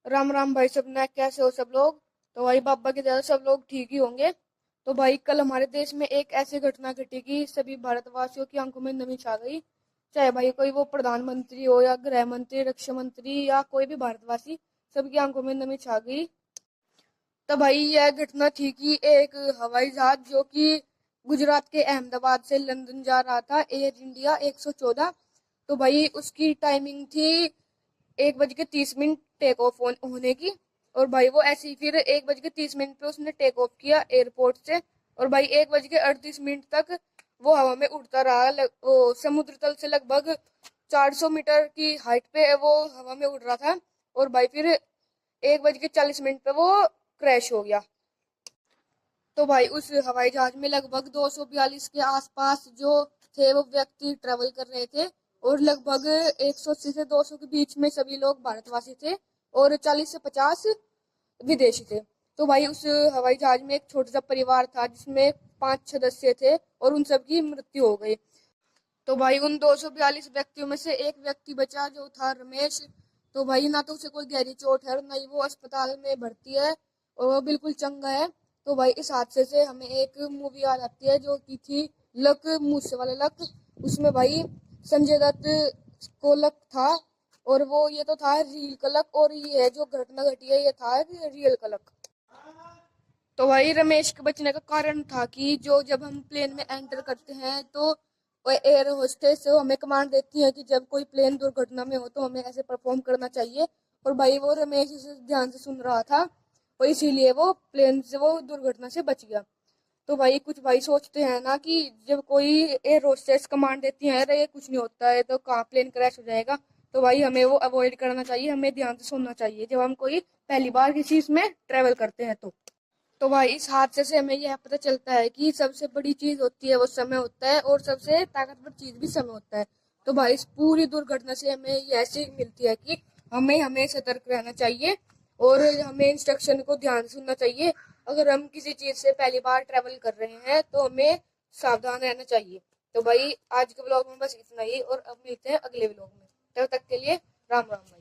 राम राम भाई सबने, कैसे हो सब लोग। तो भाई बाबा की दया से सब लोग ठीक ही होंगे। तो भाई कल हमारे देश में एक ऐसी घटना घटी कि सभी भारतवासियों की आंखों में नमी छा गई। चाहे भाई कोई वो प्रधानमंत्री हो या गृह मंत्री, रक्षा मंत्री या कोई भी भारतवासी, सबकी आंखों में नमी छा गई। तो भाई यह घटना थी कि एक हवाई जहाज जो कि गुजरात के अहमदाबाद से लंदन जा रहा था, एयर इंडिया 114। तो भाई उसकी टाइमिंग थी 1:30 टेक ऑफ होने की। और भाई वो ऐसे ही फिर 1:30 पे उसने टेक ऑफ किया एयरपोर्ट से। और भाई 1:38 तक वो हवा में उड़ता रहा। वो समुद्र तल से लगभग 400 मीटर की हाइट पे वो हवा में उड़ रहा था। और भाई फिर 1:40 पे वो क्रैश हो गया। तो भाई उस हवाई जहाज में लगभग 242 के आसपास जो थे वो व्यक्ति ट्रेवल कर रहे थे। और लगभग 180 से 200 के बीच में सभी लोग भारतवासी थे। और 40 से 50 विदेशी थे। तो भाई उस हवाई जहाज में एक छोटा सा परिवार था जिसमें 5 सदस्य थे और उन सबकी मृत्यु हो गई। तो भाई उन 242 व्यक्तियों में से एक व्यक्ति बचा जो था रमेश। तो भाई ना तो उसे कोई गहरी चोट है और ना ही वो अस्पताल में भर्ती है, और वो बिल्कुल चंगा है। तो भाई इस हादसे से हमें एक मूवी याद आती है जो की थी लक, मूसे वाले लक। उसमें भाई संजय दत्त को लक था। और वो ये तो था रियल कलक, और ये है जो घटना घटी है ये था रियल कलक। तो भाई रमेश के बचने का कारण था कि जो जब हम प्लेन में एंटर करते हैं तो एयर होस्टेस हमें कमांड देती है कि जब कोई प्लेन दुर्घटना में हो तो हमें ऐसे परफॉर्म करना चाहिए। और भाई वो रमेश इसे ध्यान से सुन रहा था, और इसीलिए वो प्लेन से वो दुर्घटना से बच गया। तो भाई कुछ भाई सोचते हैं ना कि जब कोई एयर होस्टेस कमांड देती है अरे ये कुछ नहीं होता है तो कहाँ प्लेन क्रैश हो जाएगा। तो भाई हमें वो अवॉइड करना चाहिए, हमें ध्यान से सुनना चाहिए जब हम कोई पहली बार किसी इसमें ट्रेवल करते हैं। तो भाई इस हादसे से हमें यह पता चलता है कि सबसे बड़ी चीज होती है वो समय होता है, और सबसे ताकतवर चीज भी समय होता है। तो भाई इस पूरी दुर्घटना से हमें यह सीख मिलती है कि हमें सतर्क रहना चाहिए और हमें इंस्ट्रक्शन को ध्यान से सुनना चाहिए। अगर हम किसी चीज से पहली बार ट्रेवल कर रहे हैं तो हमें सावधान रहना चाहिए। तो भाई आज के ब्लॉग में बस इतना ही, और अब मिलते हैं अगले ब्लॉग में। तब तक के लिए राम राम भाई।